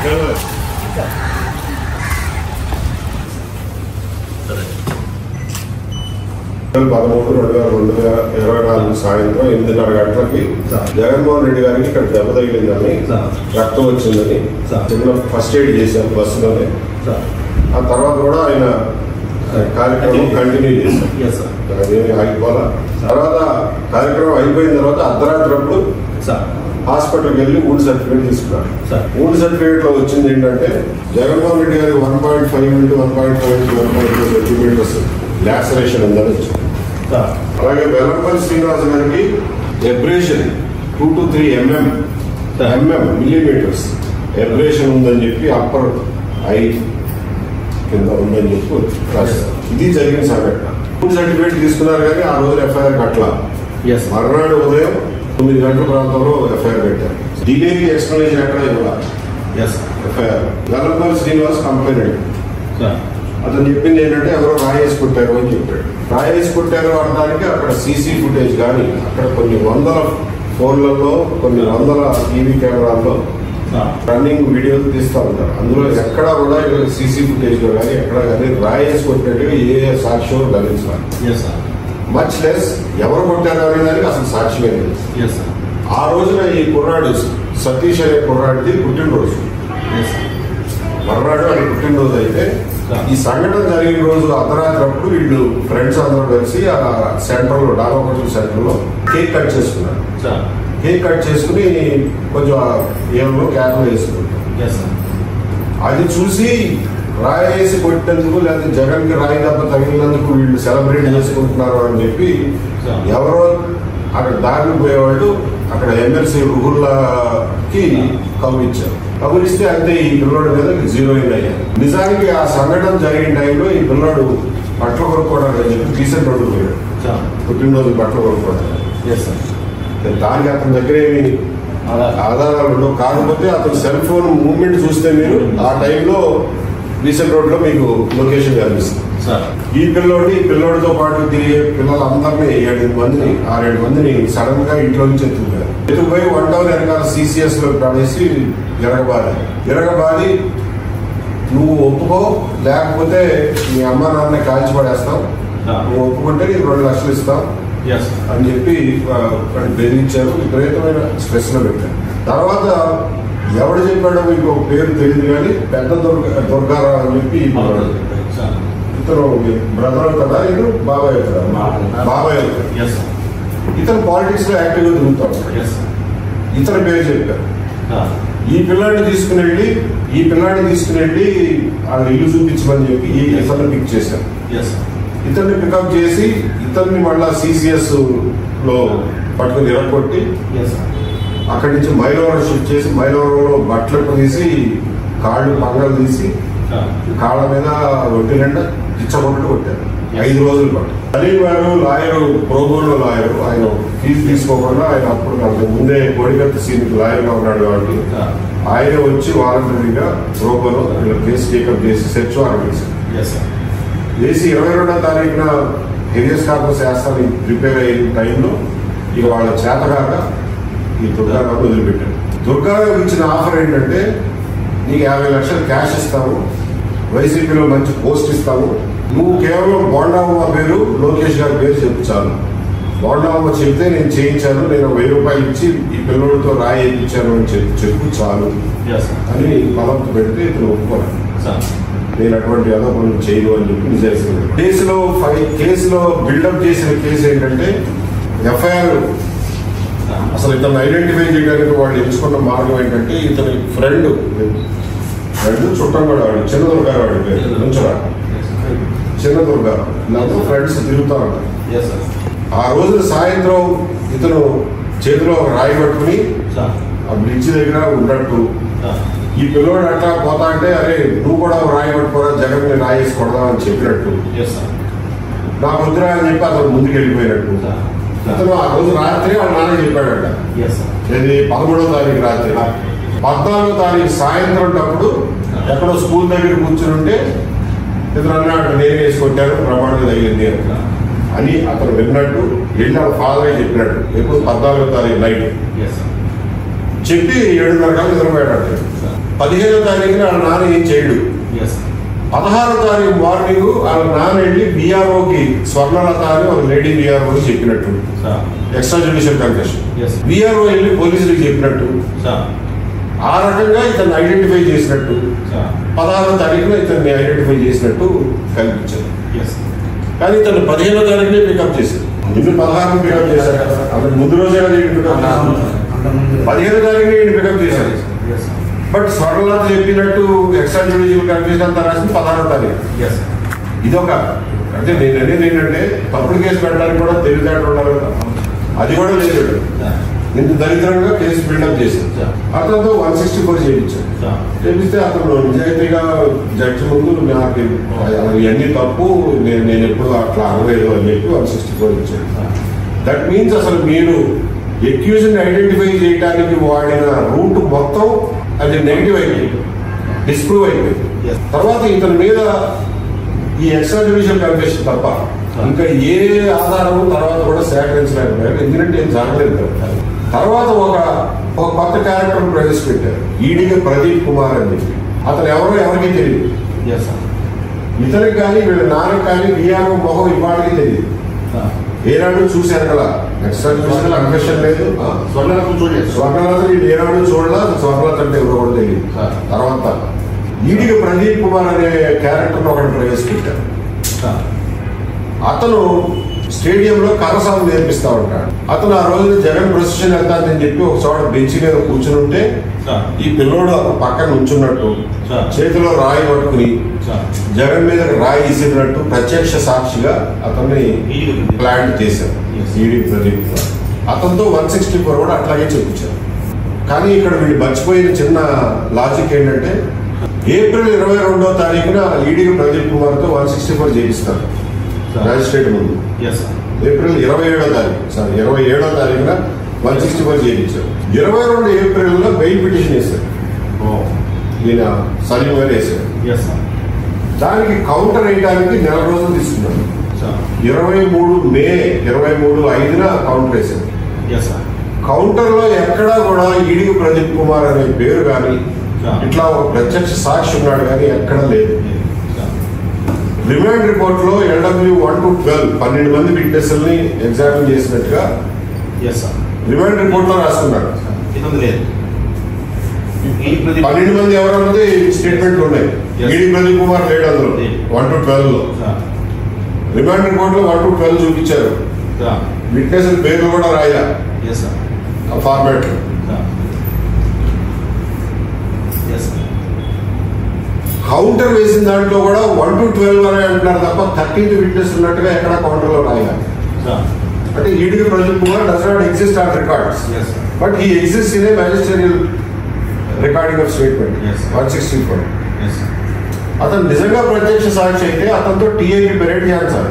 13/2024 సాయంత్రం 8:30 గంటలకి జగన్మోహన్ రెడ్డి గారికి ఇక్కడ దెబ్బ తగిలిందని, రక్తం వచ్చిందని చిన్న ఫస్ట్ ఎయిడ్ చేశాం బస్సులోనే. ఆ తర్వాత కూడా ఆయన కార్యక్రమం కంటిన్యూ చేశాం, అదేమి ఆగిపోలా. తర్వాత కార్యక్రమం అయిపోయిన తర్వాత అర్ధరాత్రప్పుడు హాస్పిటల్కి వెళ్ళి ఊడి సర్టిఫికేట్ తీసుకున్నారు. ఊడి సర్టిఫికేట్ లో వచ్చింది ఏంటంటే జగన్మోహన్ రెడ్డి గారి 1.5 into 1.5 సెంటీమీటర్స్ లాసరేషన్ ఉందని వచ్చింది. అలాగే వెల్లంపల్లి శ్రీనివాస్ గారికి ఎబ్రేషన్ 2 to 3 millimeters ఎబ్రేషన్ ఉందని చెప్పి అప్పర్ ఐ కింద ఉందని చెప్పి రాశారు. ఇది జరిగిన సంఘటన. ఊడి సర్టిఫికేట్ తీసుకున్నారు కానీ ఆ రోజు ఎఫ్ఐఆర్ కట్టలా. మర్నాడు ఉదయం 9 గంటల ప్రాంతంలో ఎఫ్ఐఆర్ పెట్టారు. డిలేకి ఎక్స్ప్లెనేషన్ ఎక్కడ ఇవ్వాలి. FIR Vellampalli Srinivas complaint. అతను చెప్పింది ఏంటంటే ఎవరో రాయేసి కొట్టారు అని చెప్పాడు. రాయేసి కొట్టారు అనడానికి అక్కడ సీసీ ఫుటేజ్ కానీ అక్కడ కొన్ని వందల ఫోన్లలో కొన్ని వందల టీవీ కెమెరాల్లో రన్నింగ్ వీడియోలు తీస్తూ ఉంటారు. అందులో ఎక్కడా కూడా సీసీ ఫుటేజ్ లో కానీ ఎక్కడ కానీ రాయేసి కొట్టినట్టుగా ఏ సాక్ష్యం లభించాలి. మచ్ లెస్ ఎవరు కొట్టారు అనే దానికి అసలు సాక్ష్యమే లేదు. ఆ రోజున ఈ కుర్రాడు సతీష్ అనే కుర్రాడిది పుట్టినరోజు. మర్నాడు ఆయన పుట్టినరోజు అయితే ఈ సంఘటన జరిగిన రోజు అర్ధరాత్రప్పుడు వీళ్ళు ఫ్రెండ్స్ అందరూ కలిసి ఆ సెంటర్ లో డాబా హోటల్ సెంటర్ లో కేక్ కట్ చేసుకున్నారు. కేక్ కట్ చేసుకుని కొంచెం ఏమో క్యాప్లో వేసుకుంటారు. అది చూసి రాయేసి కొట్టినందుకు లేదా జగన్ కి రాయి దెబ్బ తగిలినందుకు వీళ్ళు సెలబ్రేట్ చేసుకుంటున్నారు అని చెప్పి ఎవరో అక్కడ దారిని పోయేవాళ్ళు అక్కడ ఎమ్మెల్సీ రుహుల్లాకి కబురిచ్చారు. కబురిస్తే అంతే ఈ పిల్లోడి మీద జీరోయిన్ అయ్యారు. నిజానికి ఆ సంఘటన జరిగిన టైంలో ఈ పిల్లోడు బట్టలు కొనుక్కోవడానికి అని చెప్పి రీసెంట్ రోడ్డు పోయాడు. పుట్టినరోజు బట్టలు కొనుక్కోవడానికి. దానికి అతని దగ్గర ఏమి ఆధారాలు ఉండవు. కాకపోతే అతను సెల్ ఫోన్ మూవ్మెంట్ చూస్తే మీరు ఆ టైంలో రీసెంట్ రోడ్ లో మీకు లొకేషన్ కనిపిస్తుంది. ఈ పిల్లోడితో పాటు తిరిగే పిల్లలందరినీ 6-7 మందిని సడన్ గా ఇంట్లో నుంచి ఎత్తుకుపోయి 1 టౌన్ వెనకాల CCS లో పడేసి ఎరగబాది నువ్వు ఒప్పుకో, లేకపోతే మీ అమ్మ నాన్న కాల్చి పడేస్తాం, నువ్వు ఒప్పుకుంటే నీకు 2 లక్షలు ఇస్తాం అని చెప్పి బెదిరించారు. విపరీతమైన స్ట్రెస్ లో పెట్టారు. తర్వాత ఎవడు చెప్పాడో మీకు పేరు తెలియదు కానీ పెద్ద దుర్గారావు అని చెప్పి ఇతను బ్రదర్ కదా, ఇతను బాబాయ్ అవుతాడు. బాబాయ్ అవుతాడు. ఇతను పాలిటిక్స్ లో యాక్టివ్ గా తిరుగుతాడు. ఇతని పేరు చెప్పారు. ఈ పిల్లాడిని తీసుకుని వెళ్ళి వాళ్ళ ఇల్లు చూపించమని చెప్పి ఇతన్ని పిక్ చేశారు. ఇతన్ని పికప్ చేసి ఇతన్ని మళ్ళా CCS లో పట్టుకుని ఎరగొట్టి అక్కడి నుంచి మైలవరం షిఫ్ట్ చేసి మైలవరంలో బట్టలు తీసి కాళ్ళు పంగలు తీసి కాళ్ళ మీద రొట్టి నిండా ఇచ్చబొట్టు కొట్టారు. 5 రోజులు పాటు. సలీం గారు లాయరు, ప్రోబోనో లాయరు. ఆయన ఫీజు తీసుకోకుండా ఆయన అప్పుడు ముందే కోడికత్తి సీనికి లాయర్ గా ఉన్నాడు కాబట్టి ఆయన వచ్చి వాలంటరీగా ప్రోబోనో కేసు టేకప్ చేసి సెర్చ్ వారెంట్ వేసి 22వ తారీఖున హెరియస్ కార్పస్ శాస్త్రాన్ని ప్రిపేర్ అయిన టైంలో ఇక వాళ్ళ చేతగాక ఈ దుర్గారావు వదిలిపెట్టారు. దుర్గారావు ఇచ్చిన ఆఫర్ ఏంటంటే నీకు 50 లక్షలు క్యాష్ ఇస్తాము, వైసీపీలో మంచి పోస్ట్ ఇస్తాము, నువ్వు కేవలం బోండామ్మ పేరు లోకేష్ గారి పేరు చెప్పు చాలు. బోండామ్మ చెప్తే నేను చేయించాను, నేను 1000 రూపాయలు ఇచ్చి ఈ పిల్లలతో రాయి వేయించాను అని చెప్పు చాలు అని బలంతో పెడితే ఇతను ఒప్పుకోవాలి. నేను అటువంటి ఏదో పనులు చేయను అని చెప్పి నిజేసింది. కేసులో బిల్డప్ చేసిన కేసు ఏంటంటే ఎఫ్ఐఆర్ అసలు ఇతను ఐడెంటిఫై చేయడానికి వాళ్ళు ఎంచుకున్న మార్గం ఏంటంటే ఇతని ఫ్రెండ్ చుట్టం కూడా వాడు చిన్నదుర్గారావు వాడి పేరు నుంచరా చిన్నదుర్గారావు. ఇలాంటి ఫ్రెండ్స్ తిరుగుతూ ఉంటారు. ఆ రోజు సాయంత్రం ఇతను చేతిలో ఒక రాయి పట్టుకుని ఆ బ్రిడ్జ్ దగ్గర ఉన్నట్టు ఈ పిల్లోడు అట్లా పోతా అంటే అరే నువ్వు కూడా రాయి పట్టుకోరా జగన్ ని రాయి వేసి కొడదాం అని చెప్పినట్టు నాకు వద్దురా అని చెప్పి అతను ముందుకు వెళ్ళిపోయినట్టు. అతను ఆ రోజు రాత్రి వాళ్ళ నాన్న చెప్పాడట. ఇది 13వ తారీఖు రాత్రి. 14వ తారీఖు సాయంత్రం అప్పుడు ఎక్కడో స్కూల్ దగ్గర కూర్చుని ఉంటే ఇతను అన్నాడు నేను వేసి కొట్టాను, ప్రమాణం తగిలింది అని అతను విన్నట్టు వెళ్ళి వాళ్ళ ఫాదరే చెప్పినట్టు. ఎప్పుడు 14వ తారీఖు నైట్ చెప్పి 7:30 నిద్రపోయాడు. 15వ తారీఖున వాళ్ళ నాన్న ఏం చేయడు. 16వ తారీఖు మార్నింగ్ వాళ్ళ నాన్న వెళ్ళి బీఆర్ఓకి స్వర్ణలత అని ఒక లేడీ బీఆర్ఓకి చెప్పినట్టు ఎక్స్ట్రా జ్యుడిషియల్ కన్ఫెషన్. బీఆర్ఓ వెళ్ళి పోలీసులకు చెప్పినట్టు ఆ రకంగా ఇతన్ని ఐడెంటిఫై చేసినట్టు 16వ తారీఖున ఇతన్ని ఐడెంటిఫై చేసినట్టు కనిపించారు. కానీ ఇతను 15వ తారీఖునే పికప్ చేశారు. ముందు 16 పికప్ చేశారు కదా, అతను ముందు రోజే 15వ తారీఖునే పికప్ చేశారు. బట్ స్వర్ణలత చెప్పినట్టు ఎక్స్ట్రా జ్యుడిషియల్ కన్ఫెషన్ అంతా రాసింది 16వ తారీఖు. ఇదొక అంటే నేను అనేది ఏంటంటే తప్పుడు కేసు పెట్టడానికి కూడా తెలివితేటలు ఉండాలి కదా, అది కూడా లేదు. ఇంత దరిద్రంగా కేసు బిల్డప్ చేశారు. అతనితో 164 చేయించారు. చేపిస్తే అతను నిజాయితీగా జడ్జి ముందు నాకు ఇవన్నీ తప్పు, నేను ఎప్పుడు అట్లా అనలేదు అని చెప్పి 164 ఇచ్చారు. దట్ మీన్స్ అసలు మీరు ఎక్యూజ్ని ఐడెంటిఫై చేయడానికి వాడిన రూట్ మొత్తం అది నెగిటివ్ అయిపోయింది, డిస్ప్రూవ్ అయిపోయింది. తర్వాత ఇతని మీద ఈ ఎక్స్ట్రా జ్యుడిషియల్ కన్ఫెషన్ తప్ప ఇంకా ఏ ఆధారము తర్వాత కూడా సేకరించలేకపోయారు. ఎందుకంటే ఏం జరగలేదు. తర్వాత ఒక కొత్త క్యారెక్టర్ ప్రవేశపెట్టారు, ఈడీగా ప్రదీప్ కుమార్ అని చెప్పి. అతను ఎవరికి తెలియదు. ఇతనికి కానీ వీళ్ళ నాన్నకి కానీ బీఆర్ఓ మొహం ఇవాళకి తెలియదు. ఏనాడు చూశారు కదా, ఎక్స్ట్రా జ్యుడిషియల్ కన్ఫెషన్ లేదు, స్వర్ణలత ఏనాడు చూడలా, స్వర్ణలత అంటే ఎవరో కూడా తెలియదు. తర్వాత ఈడీగా ప్రదీప్ కుమార్ అనే క్యారెక్టర్ ఒకటి ప్రవేశపెట్టారు. అతను స్టేడియంలో కర్రసాగు నేర్పిస్తా ఉంటాడు. అతను ఆ రోజు జగన్ ప్రొసెషన్ వెళ్తానని చెప్పి ఒక చోట బెంచ్ మీద కూర్చుని ఉంటే ఈ పిల్లోడు పక్కన ఉంచున్నట్టు చేతిలో రాయి పట్టుకుని జగన్ మీద రాయి ఇసిరినట్టు ప్రత్యక్ష సాక్షిగా అతన్ని ప్లాన్ చేశారు ఈడీ ప్రదీప్. అతనితో 164 కూడా అట్లాగే చెప్పించారు. కానీ ఇక్కడ వీళ్ళు మర్చిపోయిన చిన్న లాజిక్ ఏంటంటే ఏప్రిల్ 22వ తారీఖున ఈడీ ప్రదీప్ కుమార్తో 164 చేయిస్తారు మ్యాజిస్ట్రేట్ ముందు. ఏప్రిల్ 27వ తారీఖున 164 చేయించారు. 22 ఏప్రిల్లో బెయిల్ పిటిషన్ వేశారు. ఈయన సలీం గారు వేశారు. దానికి కౌంటర్ వేయడానికి 4 రోజులు తీసుకున్నారు. 23 మే 23/5న కౌంటర్ వేశారు. కౌంటర్ లో ఎక్కడా కూడా ఈడీ ప్రదీప్ కుమార్ అనే పేరు కానీ ఇట్లా ఒక ప్రత్యక్ష సాక్షి ఉన్నాడు కానీ ఎక్కడ లేదు. రిమాండ్ రిపోర్ట్ లో LW 1 to 12 12 మంది విట్నెస్ని ఎగ్జామిన్ చేసినట్టుగా రిమాండ్ రిపోర్ట్ లో రాసుకున్నాడు. 12 మంది ఎవరన్నది స్టేట్మెంట్లు ఉన్నాయి. ఈడీ ప్రదీప్ కుమార్ లేడు అందులో 1 to 12 లో. రిమాండ్ రిపోర్ట్ లో 1 to 12 చూపించారు. విట్నెస్ పేర్లు కూడా రాయా ఫార్మాట్. కౌంటర్ వేసిన దాంట్లో కూడా 1 to 12 అనే అంటున్నారు తప్ప 13th విట్నెస్ ఉన్నట్టుగా ఎక్కడ కౌంటర్ లో రాయాలి. అంటే ED Pradeep Kumar does not exist on records, but he exist in a magisterial recording of statement 164. అతను నిజంగా ప్రత్యక్ష సాక్షి అయితే అతనితో టీఐకి పెరేడ్ చేయాలి సార్.